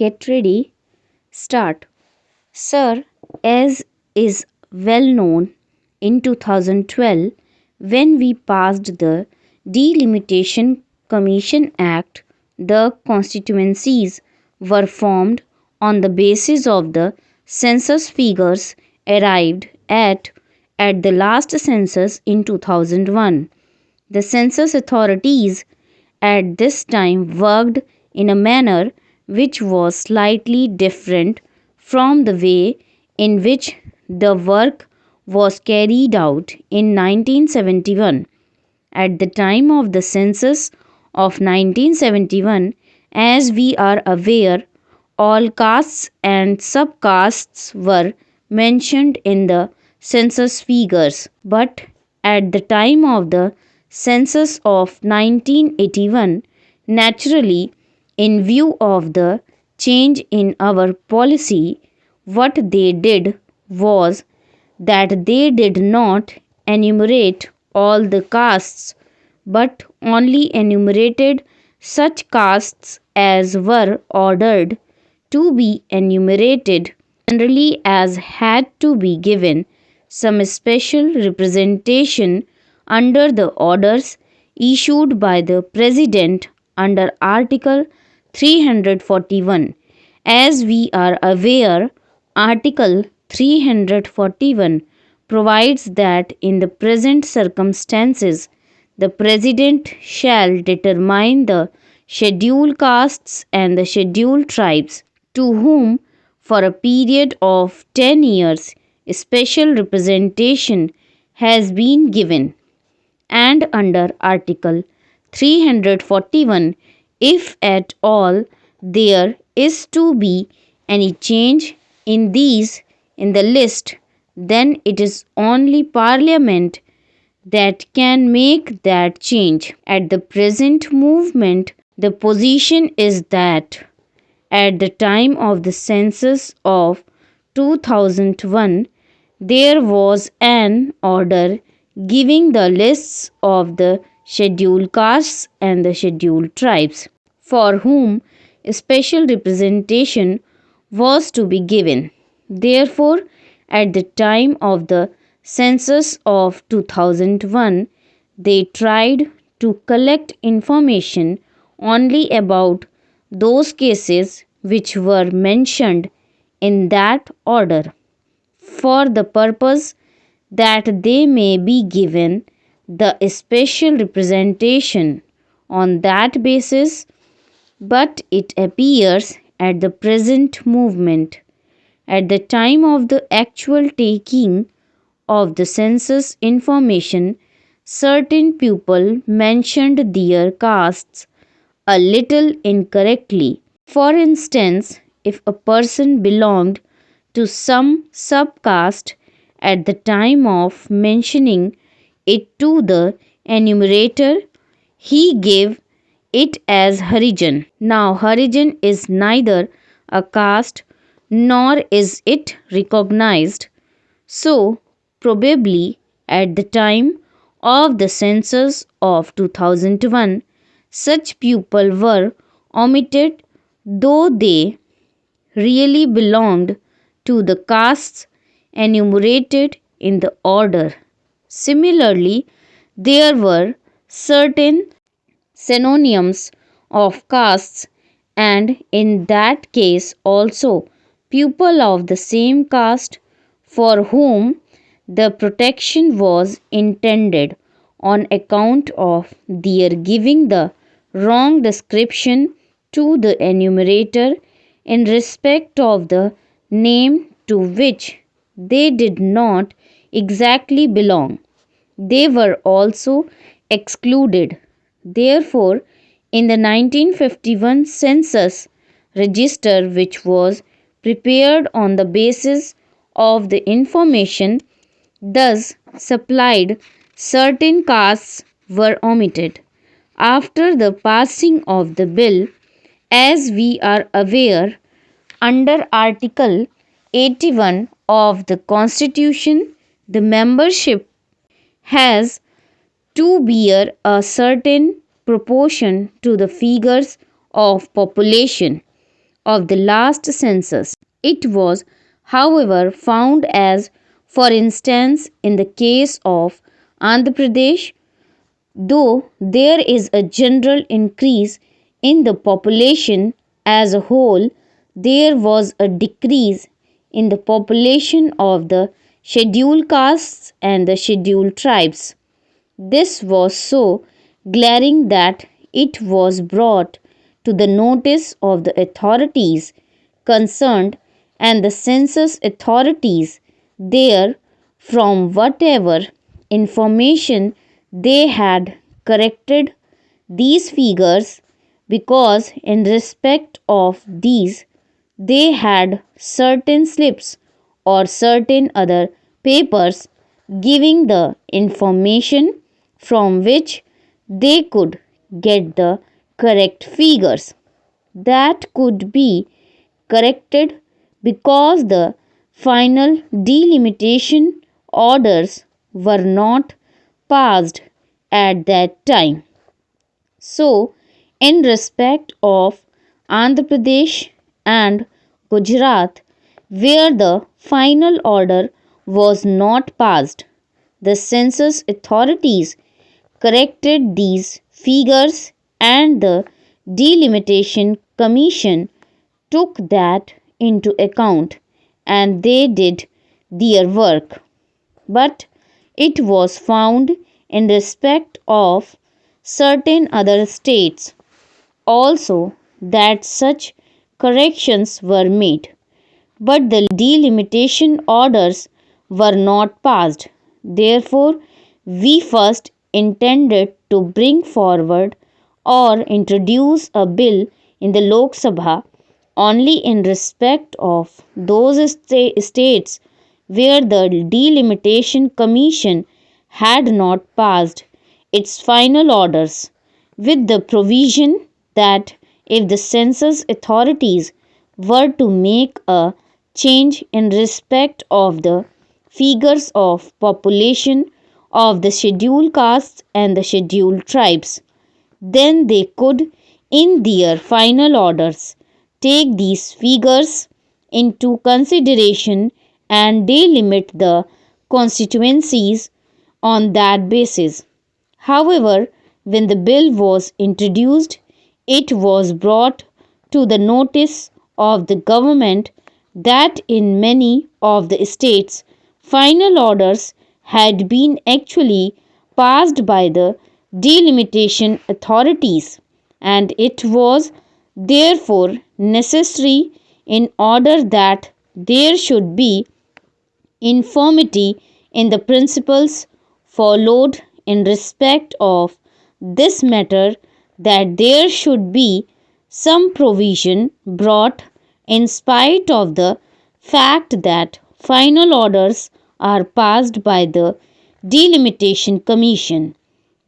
Get ready. Start. Sir, as is well known, in 2012, when we passed the Delimitation Commission Act, the constituencies were formed on the basis of the census figures arrived at the last census in 2001. The census authorities at this time worked in a manner which was slightly different from the way in which the work was carried out in 1971. At the time of the census of 1971, as we are aware, all castes and subcastes were mentioned in the census figures. But at the time of the census of 1981, naturally, in view of the change in our policy, what they did was that they did not enumerate all the castes but only enumerated such castes as were ordered to be enumerated, generally as had to be given some special representation under the orders issued by the President under Article 341. As we are aware, Article 341 provides that in the present circumstances, the President shall determine the scheduled castes and the scheduled tribes to whom, for a period of 10 years, special representation has been given. And under Article 341, if at all there is to be any change in the list, then it is only Parliament that can make that change. At the present movement, the position is that at the time of the census of 2001, there was an order giving the lists of the scheduled castes and the scheduled tribes for whom special representation was to be given. Therefore, at the time of the census of 2001, they tried to collect information only about those cases which were mentioned in that order, for the purpose that they may be given the special representation on that basis. But it appears at the present movement, at the time of the actual taking of the census information, certain people mentioned their castes a little incorrectly. For instance, if a person belonged to some subcaste at the time of mentioning it to the enumerator, he gave it as Harijan. Now, Harijan is neither a caste nor is it recognized. So, probably at the time of the census of 2001, such people were omitted, though they really belonged to the castes enumerated in the order. Similarly, there were certain synonyms of castes, and in that case also people of the same caste for whom the protection was intended on account of their giving the wrong description to the enumerator in respect of the name to which they did not exactly belong. They were also excluded. Therefore, in the 1951 census register, which was prepared on the basis of the information thus supplied, certain castes were omitted. After the passing of the bill, as we are aware, under Article 81 of the Constitution, the membership has to bear a certain proportion to the figures of population of the last census. It was, however, found as, for instance, in the case of Andhra Pradesh, though there is a general increase in the population as a whole, there was a decrease in the population of the scheduled castes and the scheduled tribes. This was so glaring that it was brought to the notice of the authorities concerned, and the census authorities there, from whatever information they had, corrected these figures, because in respect of these they had certain slips or certain other papers giving the information from which they could get the correct figures. That could be corrected because the final delimitation orders were not passed at that time. So, in respect of Andhra Pradesh and Gujarat, where the final order was not passed, the census authorities corrected these figures, and the Delimitation Commission took that into account, and they did their work. But it was found in respect of certain other states also that such corrections were made, but the delimitation orders were not passed. Therefore, we first intended to bring forward or introduce a bill in the Lok Sabha only in respect of those states where the Delimitation Commission had not passed its final orders, with the provision that if the census authorities were to make a change in respect of the figures of population of the scheduled castes and the scheduled tribes, then they could, in their final orders, take these figures into consideration and delimit the constituencies on that basis. However, when the bill was introduced, it was brought to the notice of the government that in many of the states, final orders had been actually passed by the delimitation authorities, and it was therefore necessary, in order that there should be infirmity in the principles followed in respect of this matter, that there should be some provision brought in spite of the fact that final orders are passed by the Delimitation Commission,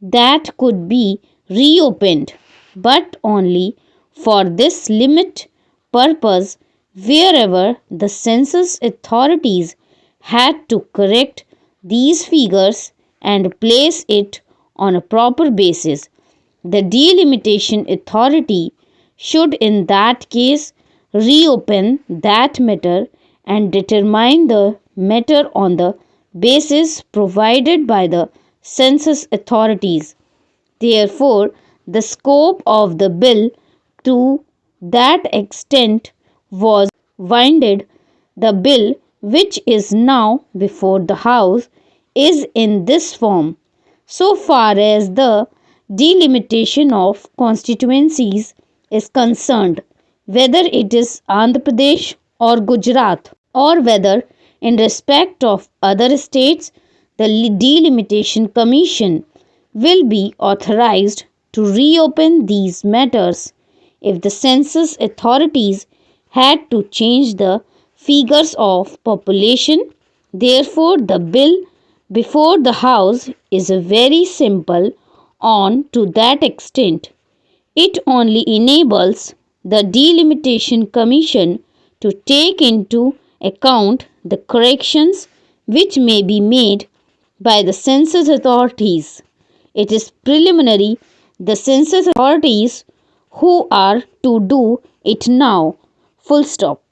that could be reopened, but only for this limit purpose, wherever the census authorities had to correct these figures and place it on a proper basis. The delimitation authority should in that case reopen that matter and determine the matter on the basis provided by the census authorities. Therefore, the scope of the bill to that extent was winded. The bill which is now before the House is in this form. So far as the delimitation of constituencies is concerned, whether it is Andhra Pradesh or Gujarat, or whether in respect of other states, the Delimitation Commission will be authorized to reopen these matters if the census authorities had to change the figures of population. Therefore, the bill before the House is very simple on to that extent. It only enables the Delimitation Commission to take into account the corrections which may be made by the census authorities. It is preliminary. The census authorities who are to do it now Full stop.